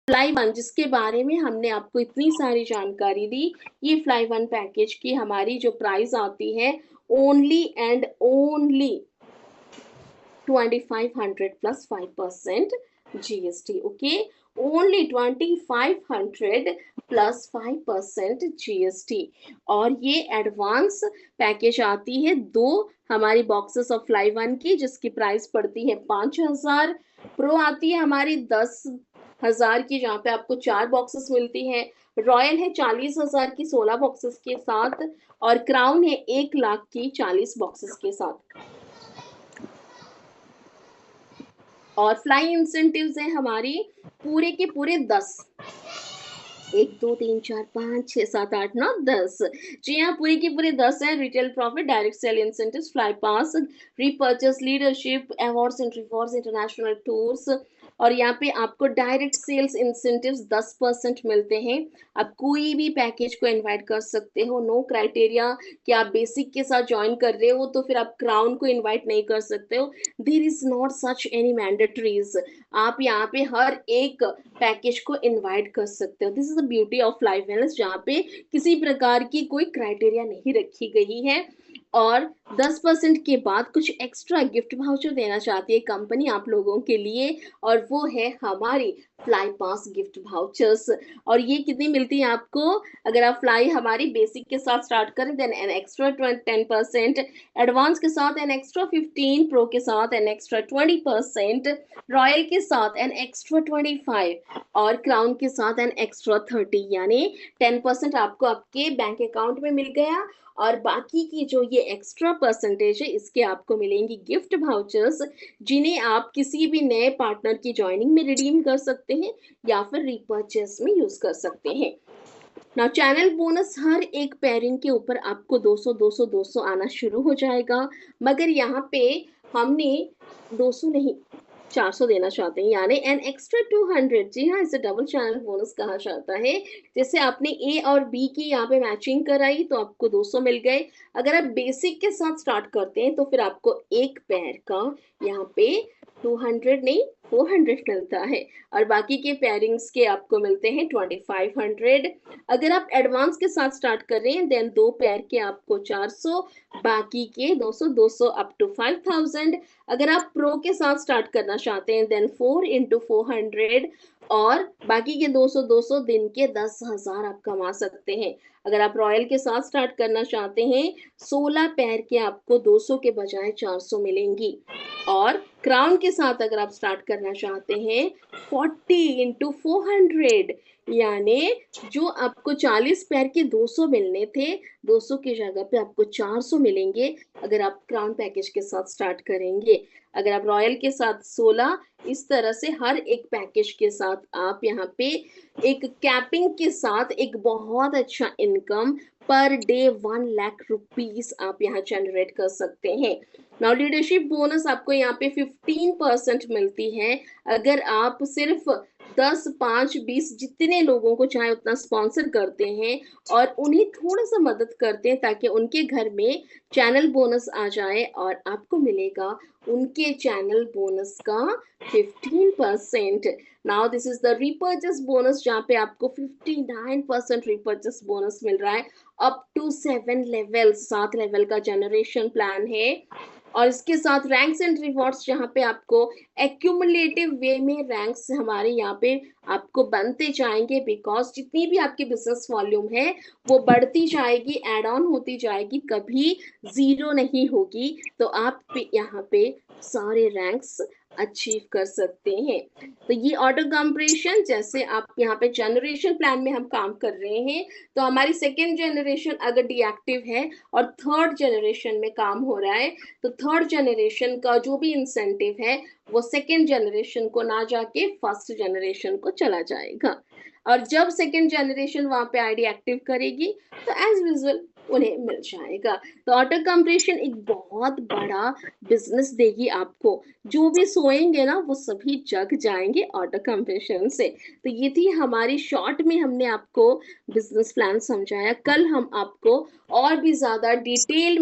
Fly one जिसके बारे में हमने आपको इतनी सारी जानकारी दी, ये फ्लाई वन पैकेज की हमारी जो प्राइस आती है only and only 2500 plus 5% GST. Okay, only 2500 plus 5% GST. और ये एडवांस पैकेज आती है दो हमारी बॉक्सेस ऑफ फ्लाई वन की, जिसकी प्राइस पड़ती है 5000. प्रो आती है हमारी 10,000 की, जहाँ पे आपको 4 बॉक्सेस मिलती है. रॉयल है 40,000 की 16 बॉक्सेस के साथ, और क्राउन है 1,00,000 की 40 बॉक्सेस के साथ. और फ्लाई इंसेंटिव्स है हमारी पूरे के पूरे 10. 1 2 3 4 5 6 7 8 9 10. जी हाँ, पूरे के पूरे 10 है. Retail profit, direct sell incentives, fly pass, repurchase, leadership, awards and rewards, international tours. और यहाँ पे आपको डायरेक्ट सेल्स इंसेंटिव्स 10% मिलते हैं. आप कोई भी पैकेज को इनवाइट कर सकते हो. नो क्राइटेरिया कि आप बेसिक के साथ ज्वाइन कर रहे हो तो फिर आप क्राउन को इनवाइट नहीं कर सकते हो. There is not such any mandatories. आप यहाँ पे हर एक पैकेज को इनवाइट कर सकते हो. This is the beauty of life wellness, जहाँ पे किसी प्रकार की कोई क्राइटेरिया नहीं रखी गई है. और 10% के बाद कुछ एक्स्ट्रा गिफ्ट वाउचर देना चाहती है कंपनी आप लोगों के लिए, और वो है हमारी फ्लाई पास गिफ्ट वाउचर्स. और ये कितनी मिलती है आपको? अगर आप फ्लाई हमारी बेसिक के साथ स्टार्ट करें देन एन एक्स्ट्रा 10%, एडवांस के साथ एन एक्स्ट्रा 15, प्रो के साथ एन एक्स्ट्रा 20%, रॉयल के साथ एन एक्स्ट्रा 25, और क्राउन के साथ एन एक्स्ट्रा 30. यानी 10% आपको आपके बैंक अकाउंट में मिल गया, और बाकी की जो ये एक्स्ट्रा परसेंटेज है इसके आपको मिलेंगी गिफ्ट वाउचर्स, जिन्हें आप किसी भी नए पार्टनर की ज्वाइनिंग में रिडीम कर सकते हैं या फिर रीपर्चेस में यूज कर सकते हैं. ना चैनल बोनस हर एक पेयरिंग के ऊपर आपको 200 200 200 आना शुरू हो जाएगा. मगर यहाँ पे हमने 200 नहीं 400 देना चाहते हैं, यानी एन एक्स्ट्रा 200. जी हाँ, इसे डबल चैनल बोनस कहा जाता है. जैसे आपने ए और बी की यहाँ पे मैचिंग कराई तो आपको 200 मिल गए. अगर आप बेसिक के साथ स्टार्ट करते हैं तो फिर आपको एक पेयर का यहाँ पे 200 नहीं 400 मिलता है, और बाकी के पेयरिंग्स के आपको मिलते हैं 2500. अगर आप एडवांस के साथ स्टार्ट कर रहे हैं देन दो पेयर के आपको 400, बाकी के 200 200 अप टू 5000. अगर आप प्रो के साथ स्टार्ट करना चाहते हैं देन 4 इंटू 400, और बाकी के 200 200 दिन के 10,000 आप कमा सकते हैं. अगर आप रॉयल के साथ स्टार्ट करना चाहते हैं 16 पैर के आपको 200 के बजाय 400 मिलेंगी. और क्राउन के साथ अगर आप स्टार्ट करना चाहते हैं 40 इंटू 400, यानी जो आपको 40 पैर के 200 मिलने थे 200 की जगह पे आपको 400 मिलेंगे अगर आप क्राउन पैकेज के साथ स्टार्ट करेंगे. अगर आप रॉयल के साथ 16, इस तरह से हर एक पैकेज के साथ आप यहाँ पे एक कैपिंग के साथ एक बहुत अच्छा इनकम पर डे 1,00,000 रुपीज आप यहाँ जनरेट कर सकते हैं. नाउ लीडरशिप बोनस आपको यहाँ पे 15% मिलती है अगर आप सिर्फ 10 5 20 जितने लोगों को चाहे उतना स्पॉन्सर करते हैं और उन्हें थोड़ा सा मदद करते हैं ताकि उनके घर में चैनल बोनस आ जाए, और आपको मिलेगा उनके चैनल बोनस का 15%. Now this is the repurchase bonus, जहाँ पे आपको 59% रीपर्चेस बोनस मिल रहा है अप टू 7 लेवल. 7 लेवल का जनरेशन प्लान है. और इसके साथ रैंक्स एंड रिवॉर्ड्स, जहाँ पे आपको एक्यूमुलेटिव वे में रैंक्स हमारे यहाँ पे आपको बनते जाएंगे, बिकॉज जितनी भी आपकी बिजनेस वॉल्यूम है वो बढ़ती जाएगी, एड ऑन होती जाएगी, कभी जीरो नहीं होगी. तो आप यहाँ पे सारे रैंक्स अचीव कर सकते हैं. तो ये ऑटो कंप्रेशन, जैसे आप यहाँ पे जनरेशन प्लान में हम काम कर रहे हैं तो हमारी सेकेंड जनरेशन अगर डीएक्टिव है और थर्ड जनरेशन में काम हो रहा है तो थर्ड जनरेशन का जो भी इंसेंटिव है वो सेकेंड जनरेशन को ना जाके फर्स्ट जनरेशन को चला जाएगा. और जब सेकेंड जनरेशन वहां पे आईडी एक्टिव करेगी तो एज यूजुअल उन्हें मिल जाएगा. तो ऑटो कंप्रेशन एक बहुत बड़ा बिजनेस देगी आपको. जो भी सोएंगे ना वो सभी जग जाएंगे ऑटो कंप्रेशन से. तो ये थी हमारी शॉर्ट में हमने आपको बिजनेस प्लान समझाया. कल हम आपको और भी ज्यादा डिटेल में